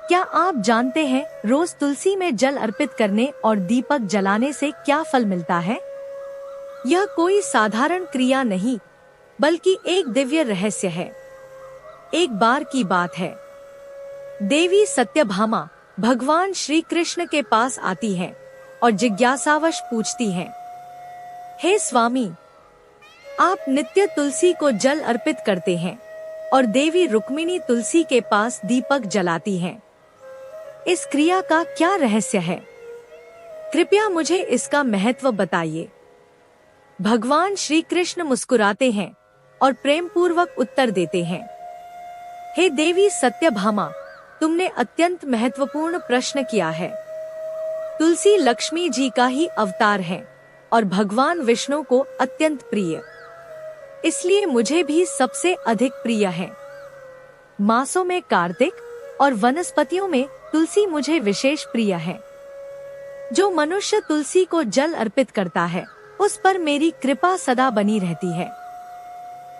क्या आप जानते हैं रोज तुलसी में जल अर्पित करने और दीपक जलाने से क्या फल मिलता है? यह कोई साधारण क्रिया नहीं, बल्कि एक दिव्य रहस्य है। एक बार की बात है, देवी सत्यभामा भगवान श्री कृष्ण के पास आती है और जिज्ञासावश पूछती है, हे स्वामी, आप नित्य तुलसी को जल अर्पित करते हैं और देवी रुक्मिणी तुलसी के पास दीपक जलाती हैं। इस क्रिया का क्या रहस्य है? कृपया मुझे इसका महत्व बताइए। भगवान श्री कृष्ण मुस्कुराते हैं और प्रेम पूर्वक उत्तर देते हैं, हे देवी सत्यभामा, तुमने अत्यंत महत्वपूर्ण प्रश्न किया है। तुलसी लक्ष्मी जी का ही अवतार है और भगवान विष्णु को अत्यंत प्रिय, इसलिए मुझे भी सबसे अधिक प्रिय है। मासों में कार्तिक और वनस्पतियों में तुलसी मुझे विशेष प्रिय है। जो मनुष्य तुलसी को जल अर्पित करता है, उस पर मेरी कृपा सदा बनी रहती है,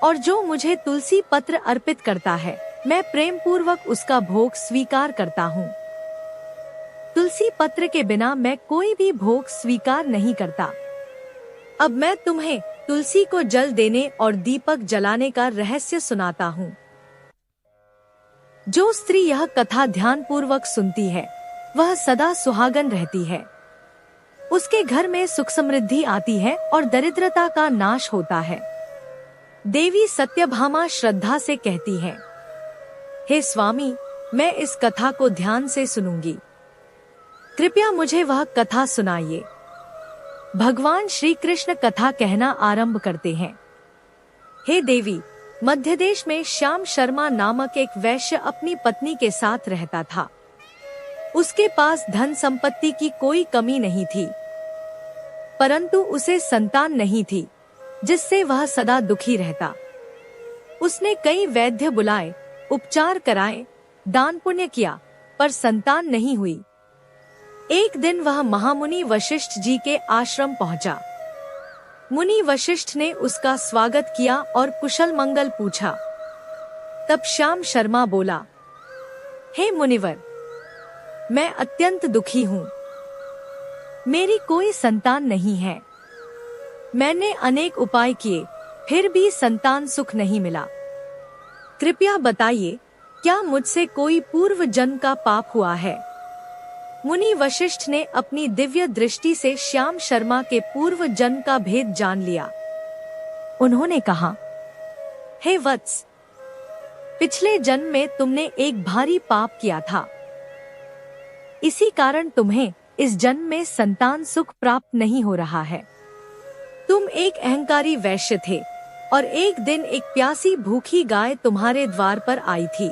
और जो मुझे तुलसी पत्र अर्पित करता है, मैं प्रेम पूर्वक उसका भोग स्वीकार करता हूँ। तुलसी पत्र के बिना मैं कोई भी भोग स्वीकार नहीं करता। अब मैं तुम्हें तुलसी को जल देने और दीपक जलाने का रहस्य सुनाता हूँ। जो स्त्री यह कथा ध्यान पूर्वक सुनती है, वह सदा सुहागन रहती है। उसके घर में सुख समृद्धि आती है और दरिद्रता का नाश होता है। देवी सत्यभामा श्रद्धा से कहती है, हे स्वामी, मैं इस कथा को ध्यान से सुनूंगी। कृपया मुझे वह कथा सुनाइए। भगवान श्री कृष्ण कथा कहना आरंभ करते हैं। हे देवी, मध्य देश में श्याम शर्मा नामक एक वैश्य अपनी पत्नी के साथ रहता था। उसके पास धन संपत्ति की कोई कमी नहीं थी, परंतु उसे संतान नहीं थी, जिससे वह सदा दुखी रहता। उसने कई वैद्य बुलाए, उपचार कराए, दान पुण्य किया, पर संतान नहीं हुई। एक दिन वह महामुनि वशिष्ठ जी के आश्रम पहुंचा। मुनि वशिष्ठ ने उसका स्वागत किया और कुशल मंगल पूछा। तब श्याम शर्मा बोला, हे मुनिवर, मैं अत्यंत दुखी हूँ। मेरी कोई संतान नहीं है। मैंने अनेक उपाय किए, फिर भी संतान सुख नहीं मिला। कृपया बताइए, क्या मुझसे कोई पूर्व जन्म का पाप हुआ है? मुनि वशिष्ठ ने अपनी दिव्य दृष्टि से श्याम शर्मा के पूर्व जन्म का भेद जान लिया। उन्होंने कहा, हे वत्स, पिछले जन्म में तुमने एक भारी पाप किया था। इसी कारण तुम्हें इस जन्म में संतान सुख प्राप्त नहीं हो रहा है। तुम एक अहंकारी वैश्य थे और एक दिन एक प्यासी भूखी गाय तुम्हारे द्वार पर आई थी,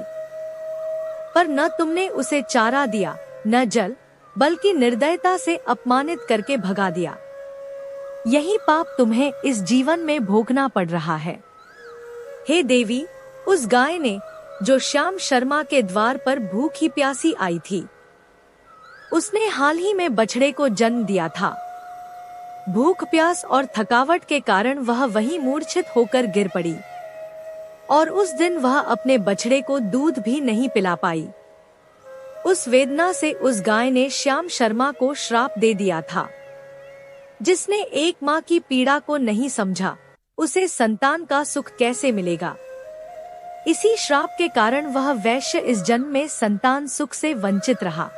पर न तुमने उसे चारा दिया, न जल, बल्कि निर्दयता से अपमानित करके भगा दिया। यही पाप तुम्हें इस जीवन में भोगना पड़ रहा है। हे देवी, उस गाय ने, जो श्याम शर्मा के द्वार पर भूखी प्यासी आई थी, उसने हाल ही में बछड़े को जन्म दिया था। भूख प्यास और थकावट के कारण वह वहीं मूर्छित होकर गिर पड़ी, और उस दिन वह अपने बछड़े को दूध भी नहीं पिला पाई। उस वेदना से उस गाय ने श्याम शर्मा को श्राप दे दिया था। जिसने एक माँ की पीड़ा को नहीं समझा, उसे संतान का सुख कैसे मिलेगा? इसी श्राप के कारण वह वैश्य इस जन्म में संतान सुख से वंचित रहा।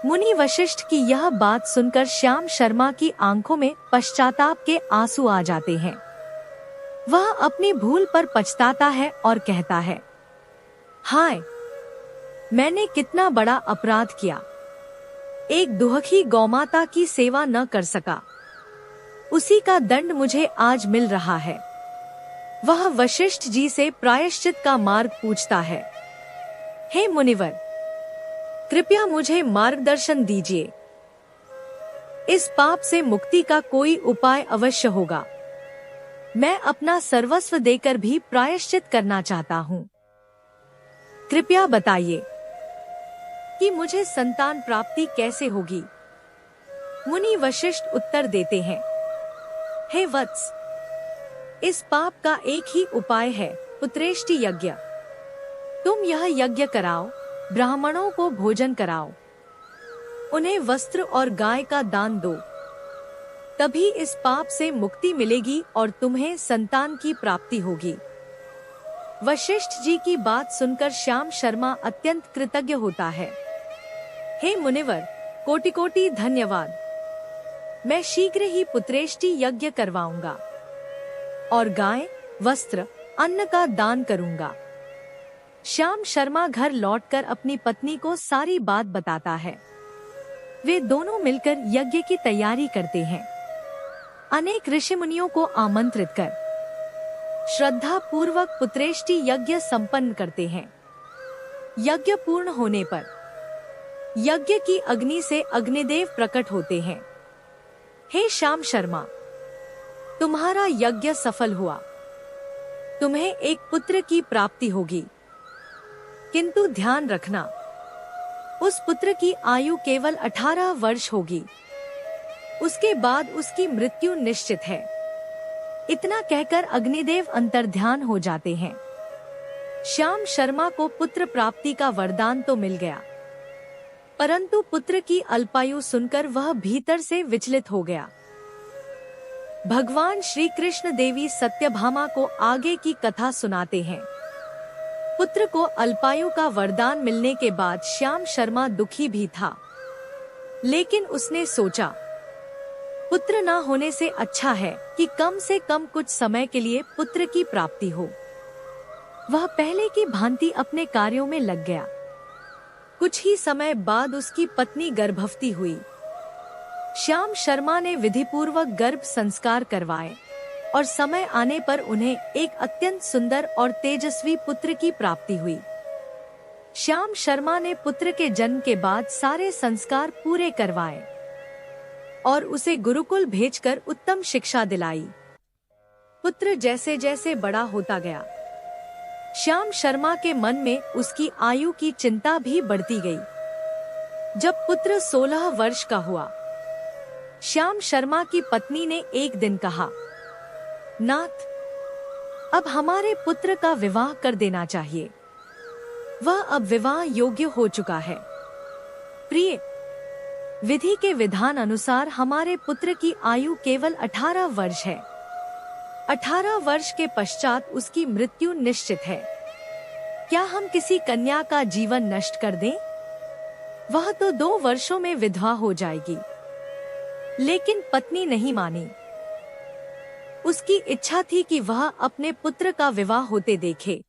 मुनि वशिष्ठ की यह बात सुनकर श्याम शर्मा की आंखों में पश्चाताप के आंसू आ जाते हैं। वह अपनी भूल पर पछताता है और कहता है, हाय, मैंने कितना बड़ा अपराध किया। एक दुहखी गौमाता की सेवा न कर सका, उसी का दंड मुझे आज मिल रहा है। वह वशिष्ठ जी से प्रायश्चित का मार्ग पूछता है। हे मुनिवर, कृपया मुझे मार्गदर्शन दीजिए। इस पाप से मुक्ति का कोई उपाय अवश्य होगा। मैं अपना सर्वस्व देकर भी प्रायश्चित करना चाहता हूँ। कृपया बताइए कि मुझे संतान प्राप्ति कैसे होगी? मुनि वशिष्ठ उत्तर देते हैं, हे वत्स, इस पाप का एक ही उपाय है, पुत्रेष्टि यज्ञ। तुम यह यज्ञ कराओ, ब्राह्मणों को भोजन कराओ, उन्हें वस्त्र और गाय का दान दो। तभी इस पाप से मुक्ति मिलेगी और तुम्हें संतान की प्राप्ति होगी। वशिष्ठ जी की बात सुनकर श्याम शर्मा अत्यंत कृतज्ञ होता है। हे मुनिवर, कोटि कोटि धन्यवाद। मैं शीघ्र ही पुत्रेष्टि यज्ञ करवाऊंगा और गाय, वस्त्र, अन्न का दान करूंगा। श्याम शर्मा घर लौटकर अपनी पत्नी को सारी बात बताता है। वे दोनों मिलकर यज्ञ की तैयारी करते हैं। अनेक ऋषि मुनियों को आमंत्रित कर श्रद्धा पूर्वक पुत्रेष्टि यज्ञ संपन्न करते हैं। यज्ञ पूर्ण होने पर यज्ञ की अग्नि से अग्निदेव प्रकट होते हैं। हे श्याम शर्मा, तुम्हारा यज्ञ सफल हुआ। तुम्हें एक पुत्र की प्राप्ति होगी, किंतु ध्यान रखना, उस पुत्र की आयु केवल 18 वर्ष होगी। उसके बाद उसकी मृत्यु निश्चित है। इतना कहकर अग्निदेव अंतर्ध्यान हो जाते हैं। श्याम शर्मा को पुत्र प्राप्ति का वरदान तो मिल गया, परंतु पुत्र की अल्पायु सुनकर वह भीतर से विचलित हो गया। भगवान श्री कृष्ण देवी सत्यभामा को आगे की कथा सुनाते हैं। पुत्र को अल्पायु का वरदान मिलने के बाद श्याम शर्मा दुखी भी था, लेकिन उसने सोचा, पुत्र ना होने से अच्छा है कि कम से कम कुछ समय के लिए पुत्र की प्राप्ति हो। वह पहले की भांति अपने कार्यों में लग गया। कुछ ही समय बाद उसकी पत्नी गर्भवती हुई। श्याम शर्मा ने विधिपूर्वक गर्भ संस्कार करवाए और समय आने पर उन्हें एक अत्यंत सुंदर और तेजस्वी पुत्र की प्राप्ति हुई। श्याम शर्मा ने पुत्र के जन्म के बाद सारे संस्कार पूरे करवाए और उसे गुरुकुल भेजकर उत्तम शिक्षा दिलाई। पुत्र जैसे जैसे बड़ा होता गया, श्याम शर्मा के मन में उसकी आयु की चिंता भी बढ़ती गई। जब पुत्र 16 वर्ष का हुआ, श्याम शर्मा की पत्नी ने एक दिन कहा, नाथ, अब हमारे पुत्र का विवाह कर देना चाहिए। वह अब विवाह योग्य हो चुका है। प्रिय, विधि के विधान अनुसार हमारे पुत्र की आयु केवल 18 वर्ष है। 18 वर्ष के पश्चात उसकी मृत्यु निश्चित है। क्या हम किसी कन्या का जीवन नष्ट कर दें? वह तो 2 वर्षों में विधवा हो जाएगी। लेकिन पत्नी नहीं मानी। उसकी इच्छा थी कि वह अपने पुत्र का विवाह होते देखे।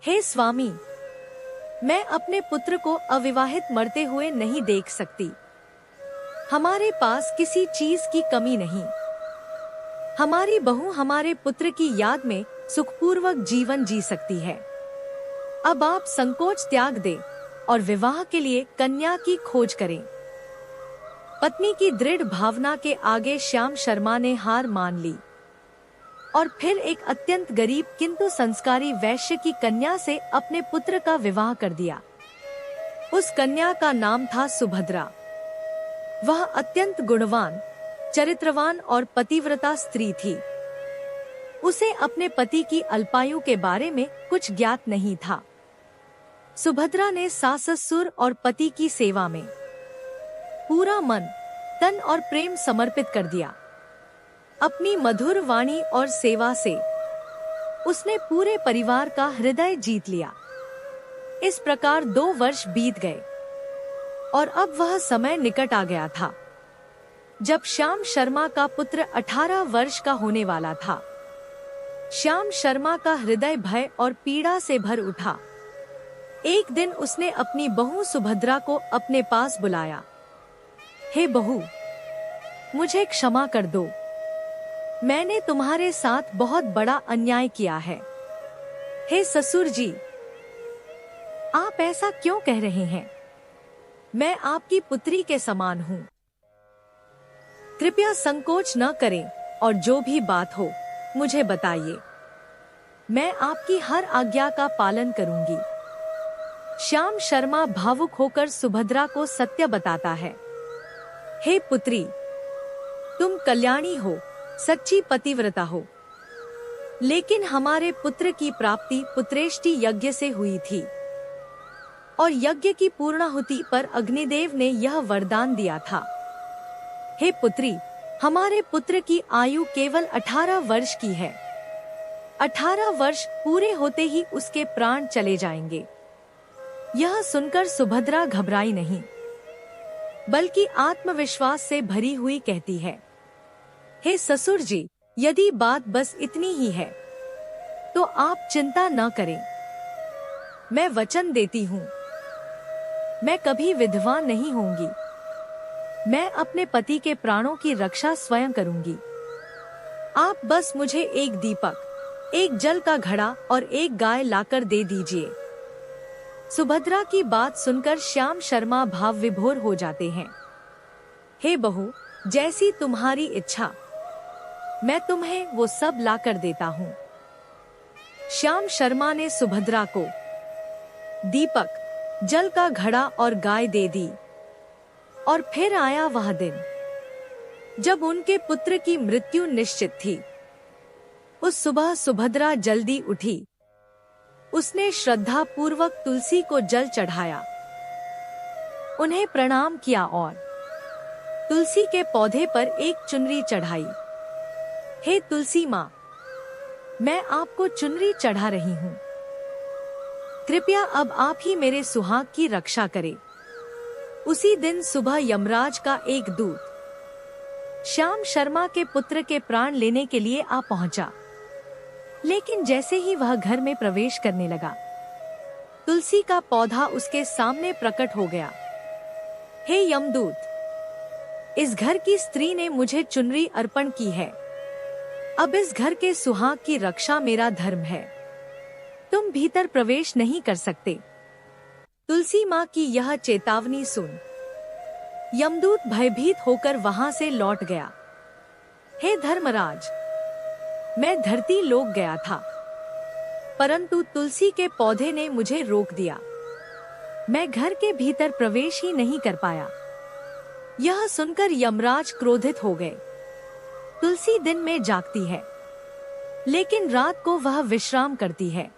हे स्वामी, मैं अपने पुत्र को अविवाहित मरते हुए नहीं देख सकती। हमारे पास किसी चीज की कमी नहीं। हमारी बहू हमारे पुत्र की याद में सुखपूर्वक जीवन जी सकती है। अब आप संकोच त्याग दें और विवाह के लिए कन्या की खोज करें। पत्नी की दृढ़ भावना के आगे श्याम शर्मा ने हार मान ली और फिर एक अत्यंत गरीब किंतु संस्कारी वैश्य की कन्या से अपने पुत्र का विवाह कर दिया। उस कन्या का नाम था सुभद्रा। वह अत्यंत गुणवान, चरित्रवान और पतिव्रता स्त्री थी। उसे अपने पति की अल्पायु के बारे में कुछ ज्ञात नहीं था। सुभद्रा ने सास ससुर और पति की सेवा में पूरा मन, तन और प्रेम समर्पित कर दिया। अपनी मधुर वाणी और सेवा से उसने पूरे परिवार का हृदय जीत लिया। इस प्रकार 2 वर्ष बीत गए और अब वह समय निकट आ गया था जब श्याम शर्मा का पुत्र 18 वर्ष का होने वाला था। श्याम शर्मा का हृदय भय और पीड़ा से भर उठा। एक दिन उसने अपनी बहू सुभद्रा को अपने पास बुलाया। हे बहू, मुझे क्षमा कर दो। मैंने तुम्हारे साथ बहुत बड़ा अन्याय किया है। हे ससुर जी, आप ऐसा क्यों कह रहे हैं? मैं आपकी पुत्री के समान हूँ। कृपया संकोच न करें और जो भी बात हो मुझे बताइए। मैं आपकी हर आज्ञा का पालन करूंगी। श्याम शर्मा भावुक होकर सुभद्रा को सत्य बताता है। हे पुत्री, तुम कल्याणी हो, सच्ची पतिव्रता हो, लेकिन हमारे पुत्र की प्राप्ति पुत्रेष्टि यज्ञ से हुई थी। और यज्ञ की पूर्णाहुति पर अग्निदेव ने यह वरदान दिया था, हे पुत्री, हमारे पुत्र की आयु केवल 18 वर्ष की है। 18 वर्ष पूरे होते ही उसके प्राण चले जाएंगे। यह सुनकर सुभद्रा घबराई नहीं, बल्कि आत्मविश्वास से भरी हुई कहती है, हे ससुर जी, यदि बात बस इतनी ही है तो आप चिंता न करें। मैं वचन देती हूँ, मैं कभी विधवा नहीं होंगी। मैं अपने पति के प्राणों की रक्षा स्वयं करूंगी। आप बस मुझे एक दीपक, एक जल का घड़ा और एक गाय लाकर दे दीजिए। सुभद्रा की बात सुनकर श्याम शर्मा भाव विभोर हो जाते हैं। हे बहू, जैसी तुम्हारी इच्छा, मैं तुम्हें वो सब लाकर देता हूँ। श्याम शर्मा ने सुभद्रा को दीपक, जल का घड़ा और गाय दे दी। और फिर आया वह दिन जब उनके पुत्र की मृत्यु निश्चित थी। उस सुबह सुभद्रा जल्दी उठी। उसने श्रद्धा पूर्वक तुलसी को जल चढ़ाया, उन्हें प्रणाम किया और तुलसी के पौधे पर एक चुनरी चढ़ाई। हे तुलसी माँ, मैं आपको चुनरी चढ़ा रही हूँ। कृपया अब आप ही मेरे सुहाग की रक्षा करें। उसी दिन सुबह यमराज का एक दूत श्याम शर्मा के पुत्र के प्राण लेने के लिए आ पहुंचा। लेकिन जैसे ही वह घर में प्रवेश करने लगा, तुलसी का पौधा उसके सामने प्रकट हो गया। हे यमदूत, इस घर की स्त्री ने मुझे चुनरी अर्पण की है। अब इस घर के सुहाग की रक्षा मेरा धर्म है। तुम भीतर प्रवेश नहीं कर सकते। तुलसी माँ की यह चेतावनी सुन यमदूत भयभीत होकर वहां से लौट गया। हे धर्मराज, मैं धरती लोक गया था, परंतु तुलसी के पौधे ने मुझे रोक दिया। मैं घर के भीतर प्रवेश ही नहीं कर पाया। यह सुनकर यमराज क्रोधित हो गए। तुलसी दिन में जागती है, लेकिन रात को वह विश्राम करती है।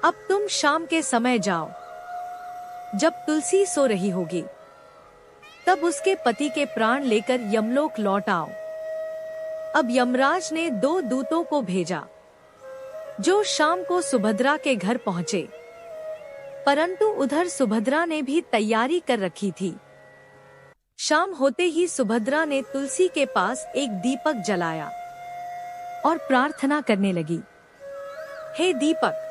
अब तुम शाम के समय जाओ। जब तुलसी सो रही होगी, तब उसके पति के प्राण लेकर यमलोक लौट आओ। अब यमराज ने 2 दूतों को भेजा, जो शाम को सुभद्रा के घर पहुंचे, परंतु उधर सुभद्रा ने भी तैयारी कर रखी थी। शाम होते ही सुभद्रा ने तुलसी के पास एक दीपक जलाया और प्रार्थना करने लगी, हे दीपक,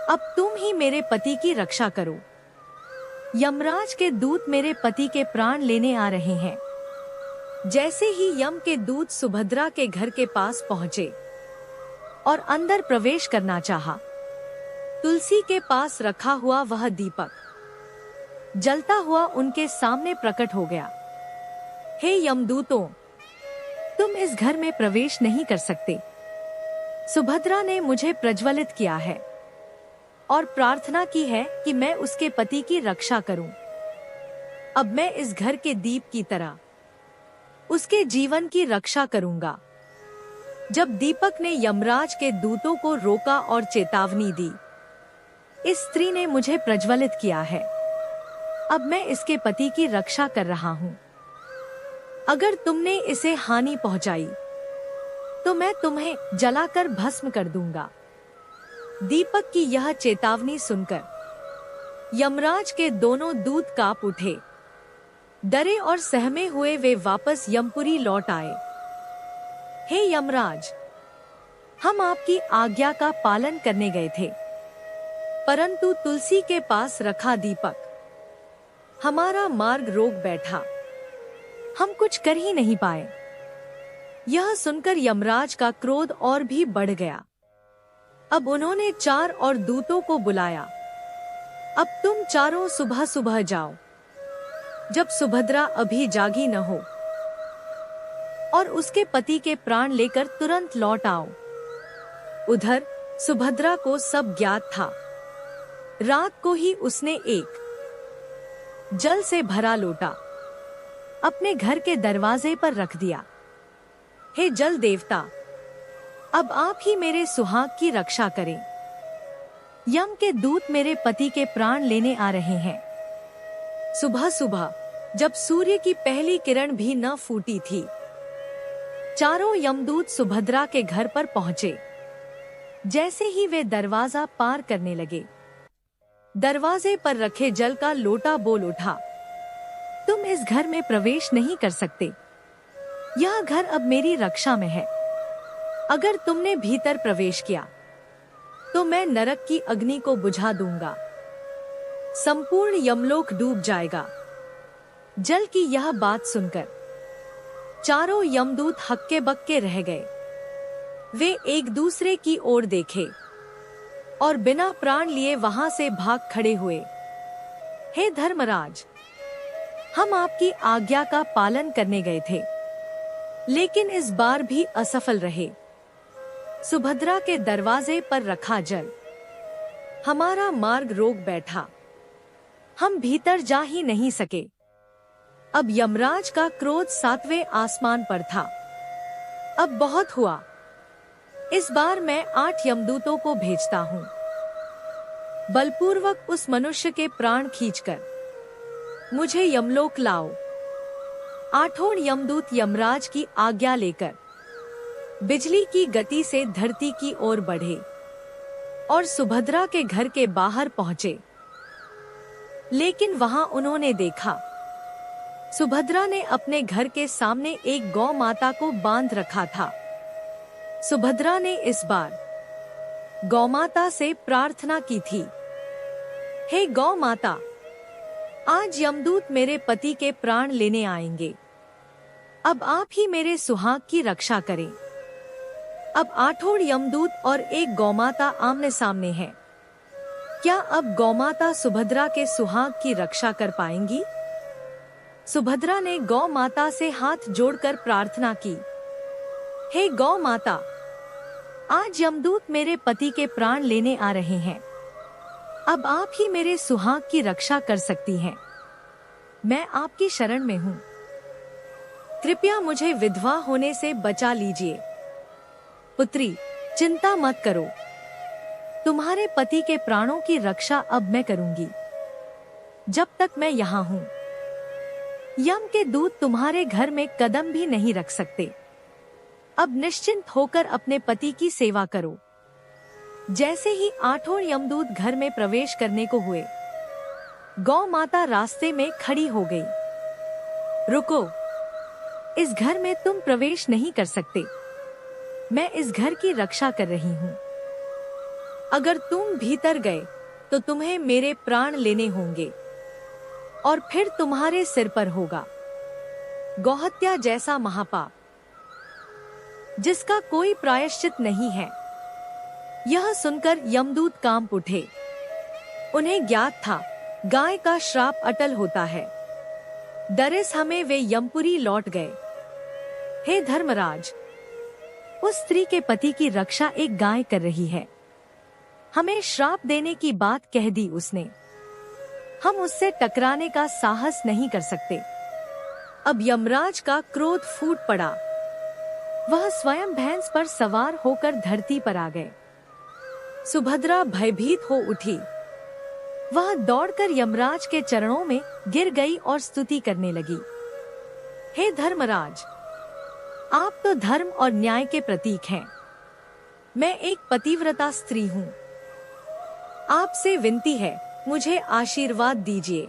अब तुम ही मेरे पति की रक्षा करो। यमराज के दूत मेरे पति के प्राण लेने आ रहे हैं। जैसे ही यम के दूत सुभद्रा के घर के पास पहुंचे और अंदर प्रवेश करना चाहा, तुलसी के पास रखा हुआ वह दीपक जलता हुआ उनके सामने प्रकट हो गया। हे यमदूतों, तुम इस घर में प्रवेश नहीं कर सकते। सुभद्रा ने मुझे प्रज्वलित किया है और प्रार्थना की है कि मैं उसके पति की रक्षा करूं। अब मैं इस घर के दीप की तरह उसके जीवन की रक्षा करूंगा। जब दीपक ने यमराज के दूतों को रोका और चेतावनी दी, इस स्त्री ने मुझे प्रज्वलित किया है, अब मैं इसके पति की रक्षा कर रहा हूँ। अगर तुमने इसे हानि पहुंचाई तो मैं तुम्हें जलाकर भस्म कर दूंगा। दीपक की यह चेतावनी सुनकर यमराज के दोनों दूत कांप उठे। डरे और सहमे हुए वे वापस यमपुरी लौट आए। हे यमराज, हम आपकी आज्ञा का पालन करने गए थे, परंतु तुलसी के पास रखा दीपक हमारा मार्ग रोक बैठा। हम कुछ कर ही नहीं पाए। यह सुनकर यमराज का क्रोध और भी बढ़ गया। अब उन्होंने 4 और दूतों को बुलाया। अब तुम चारों सुबह सुबह जाओ, जब सुभद्रा अभी जागी न हो, और उसके पति के प्राण लेकर तुरंत लौट आओ। उधर सुभद्रा को सब ज्ञात था। रात को ही उसने एक जल से भरा लोटा अपने घर के दरवाजे पर रख दिया। हे जल देवता, अब आप ही मेरे सुहाग की रक्षा करें। यम के दूत मेरे पति के प्राण लेने आ रहे हैं। सुबह सुबह जब सूर्य की पहली किरण भी न फूटी थी, चारों यमदूत सुभद्रा के घर पर पहुंचे। जैसे ही वे दरवाजा पार करने लगे, दरवाजे पर रखे जल का लोटा बोल उठा, तुम इस घर में प्रवेश नहीं कर सकते। यह घर अब मेरी रक्षा में है। अगर तुमने भीतर प्रवेश किया तो मैं नरक की अग्नि को बुझा दूंगा। संपूर्ण यमलोक डूब जाएगा। जल की यह बात सुनकर चारों यमदूत हक्के बक्के रह गए। वे एक दूसरे की ओर देखे और बिना प्राण लिए वहां से भाग खड़े हुए। हे धर्मराज, हम आपकी आज्ञा का पालन करने गए थे, लेकिन इस बार भी असफल रहे। सुभद्रा के दरवाजे पर रखा जल हमारा मार्ग रोक बैठा। हम भीतर जा ही नहीं सके। अब यमराज का क्रोध 7वें आसमान पर था। अब बहुत हुआ। इस बार मैं 8 यमदूतों को भेजता हूँ। बलपूर्वक उस मनुष्य के प्राण खींचकर मुझे यमलोक लाओ। 8वां यमदूत यमराज की आज्ञा लेकर बिजली की गति से धरती की ओर बढ़े और सुभद्रा के घर के बाहर पहुंचे। लेकिन वहां उन्होंने देखा, सुभद्रा ने अपने घर के सामने एक गौ माता को बांध रखा था। सुभद्रा ने इस बार गौ माता से प्रार्थना की थी, हे गौ माता, आज यमदूत मेरे पति के प्राण लेने आएंगे। अब आप ही मेरे सुहाग की रक्षा करें। अब 8वां यमदूत और एक गौमाता आमने सामने हैं। क्या अब गौमाता सुभद्रा के सुहाग की रक्षा कर पाएंगी? सुभद्रा ने गौ माता से हाथ जोड़कर प्रार्थना की, हे गौ माता, आज यमदूत मेरे पति के प्राण लेने आ रहे हैं। अब आप ही मेरे सुहाग की रक्षा कर सकती हैं। मैं आपकी शरण में हूँ। कृपया मुझे विधवा होने से बचा लीजिए। पुत्री, चिंता मत करो। तुम्हारे पति के प्राणों की रक्षा अब मैं करूंगी। जब तक मैं यहाँ हूँ, यम के दूत तुम्हारे घर में कदम भी नहीं रख सकते। अब निश्चिंत होकर अपने पति की सेवा करो। जैसे ही 8वां यमदूत घर में प्रवेश करने को हुए, गौ माता रास्ते में खड़ी हो गई। रुको, इस घर में तुम प्रवेश नहीं कर सकते। मैं इस घर की रक्षा कर रही हूँ। अगर तुम भीतर गए तो तुम्हें मेरे प्राण लेने होंगे और फिर तुम्हारे सिर पर होगा गौहत्या जैसा महापाप, जिसका कोई प्रायश्चित नहीं है। यह सुनकर यमदूत कांप उठे। उन्हें ज्ञात था, गाय का श्राप अटल होता है। डरे समय वे यमपुरी लौट गए। हे धर्मराज, उस स्त्री के पति की रक्षा एक गाय कर रही है। हमें श्राप देने की बात कह दी उसने। हम उससे टकराने का साहस नहीं कर सकते। अब यमराज का क्रोध फूट पड़ा। वह स्वयं भैंस पर सवार होकर धरती पर आ गए। सुभद्रा भयभीत हो उठी। वह दौड़कर यमराज के चरणों में गिर गई और स्तुति करने लगी। हे धर्मराज, आप तो धर्म और न्याय के प्रतीक हैं। मैं एक पतिव्रता स्त्री हूँ। आपसे विनती है, मुझे आशीर्वाद दीजिए।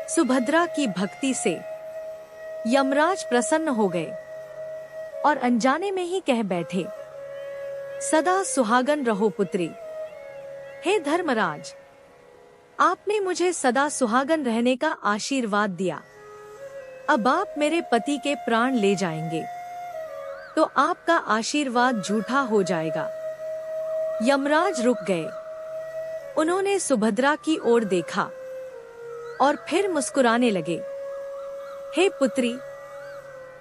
सुभद्रा की भक्ति से यमराज प्रसन्न हो गए और अनजाने में ही कह बैठे, सदा सुहागन रहो पुत्री। हे धर्मराज, आपने मुझे सदा सुहागन रहने का आशीर्वाद दिया। अब आप मेरे पति के प्राण ले जाएंगे तो आपका आशीर्वाद झूठा हो जाएगा। यमराज रुक गए। उन्होंने सुभद्रा की ओर देखा और फिर मुस्कुराने लगे। हे पुत्री,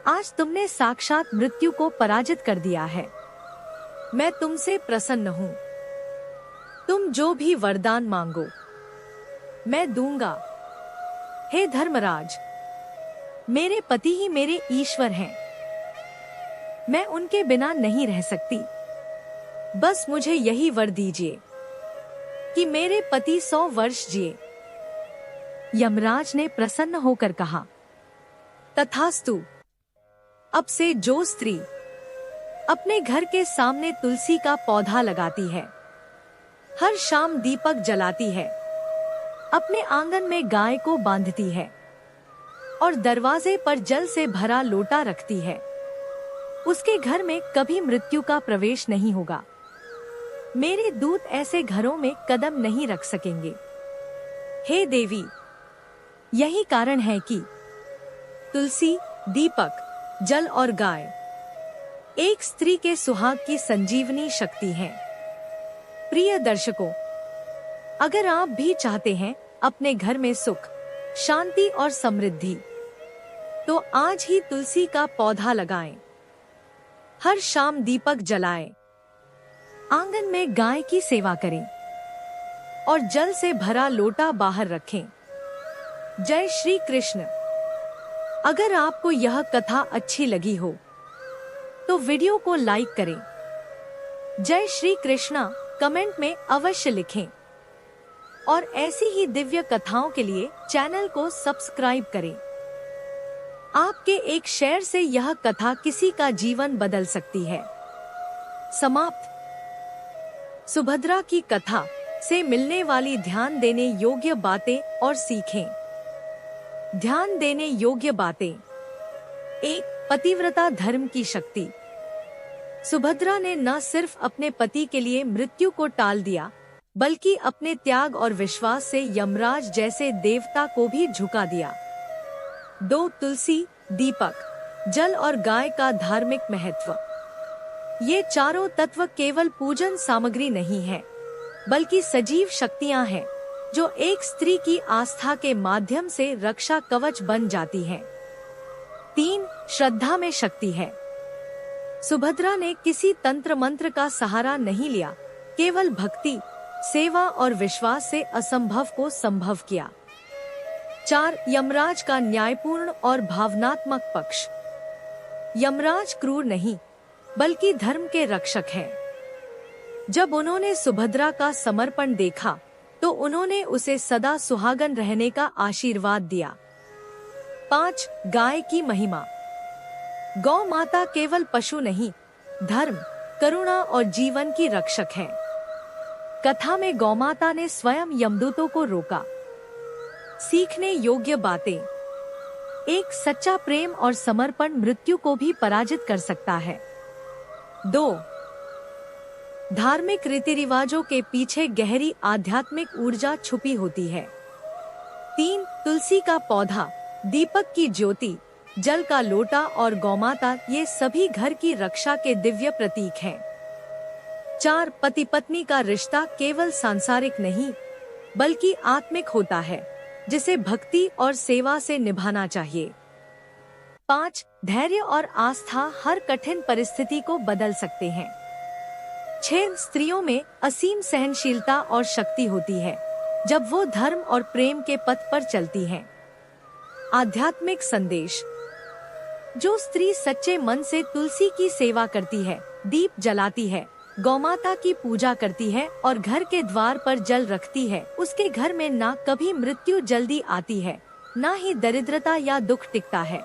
आज तुमने साक्षात मृत्यु को पराजित कर दिया है। मैं तुमसे प्रसन्न हूँ। तुम जो भी वरदान मांगो मैं दूंगा। हे धर्मराज, मेरे पति ही मेरे ईश्वर हैं। मैं उनके बिना नहीं रह सकती। बस मुझे यही वर दीजिए। कि मेरे पति 100 वर्ष जिए। यमराज ने प्रसन्न होकर कहा, तथास्तु। अब से जो स्त्री अपने घर के सामने तुलसी का पौधा लगाती है, हर शाम दीपक जलाती है, अपने आंगन में गाय को बांधती है और दरवाजे पर जल से भरा लोटा रखती है, उसके घर में कभी मृत्यु का प्रवेश नहीं होगा। मेरे दूत ऐसे घरों में कदम नहीं रख सकेंगे। हे देवी, यही कारण है कि तुलसी, दीपक, जल और गाय एक स्त्री के सुहाग की संजीवनी शक्ति हैं। प्रिय दर्शकों, अगर आप भी चाहते हैं अपने घर में सुख, शांति और समृद्धि, तो आज ही तुलसी का पौधा लगाएं, हर शाम दीपक जलाएं, आंगन में गाय की सेवा करें और जल से भरा लोटा बाहर रखें। जय श्री कृष्ण। अगर आपको यह कथा अच्छी लगी हो तो वीडियो को लाइक करें। जय श्री कृष्णा कमेंट में अवश्य लिखें और ऐसी ही दिव्य कथाओं के लिए चैनल को सब्सक्राइब करें। आपके एक शेयर से यह कथा किसी का जीवन बदल सकती है। समाप्त। सुभद्रा की कथा से मिलने वाली ध्यान देने योग्य बातें और सीखें। ध्यान देने योग्य बातें। 1. पतिव्रता धर्म की शक्ति। सुभद्रा ने न सिर्फ अपने पति के लिए मृत्यु को टाल दिया, बल्कि अपने त्याग और विश्वास से यमराज जैसे देवता को भी झुका दिया। 2. तुलसी, दीपक, जल और गाय का धार्मिक महत्व। ये चारों तत्व केवल पूजन सामग्री नहीं है, बल्कि सजीव शक्तियां हैं जो एक स्त्री की आस्था के माध्यम से रक्षा कवच बन जाती हैं। 3. श्रद्धा में शक्ति है। सुभद्रा ने किसी तंत्र मंत्र का सहारा नहीं लिया, केवल भक्ति, सेवा और विश्वास से असंभव को संभव किया। 4. यमराज का न्यायपूर्ण और भावनात्मक पक्ष। यमराज क्रूर नहीं, बल्कि धर्म के रक्षक हैं। जब उन्होंने सुभद्रा का समर्पण देखा, तो उन्होंने उसे सदा सुहागन रहने का आशीर्वाद दिया। 5. गाय की महिमा। गौ माता केवल पशु नहीं, धर्म, करुणा और जीवन की रक्षक है। कथा में गौमाता ने स्वयं यमदूतों को रोका। सीखने योग्य बातें। 1. सच्चा प्रेम और समर्पण मृत्यु को भी पराजित कर सकता है। 2. धार्मिक रीति रिवाजों के पीछे गहरी आध्यात्मिक ऊर्जा छुपी होती है। 3. तुलसी का पौधा, दीपक की ज्योति, जल का लोटा और गौमाता, ये सभी घर की रक्षा के दिव्य प्रतीक हैं। 4. पति पत्नी का रिश्ता केवल सांसारिक नहीं, बल्कि आत्मिक होता है, जिसे भक्ति और सेवा से निभाना चाहिए। 5. धैर्य और आस्था हर कठिन परिस्थिति को बदल सकते हैं। 6. स्त्रियों में असीम सहनशीलता और शक्ति होती है, जब वो धर्म और प्रेम के पथ पर चलती हैं। आध्यात्मिक संदेश। जो स्त्री सच्चे मन से तुलसी की सेवा करती है, दीप जलाती है, गौमाता की पूजा करती है और घर के द्वार पर जल रखती है, उसके घर में ना कभी मृत्यु जल्दी आती है, ना ही दरिद्रता या दुख टिकता है।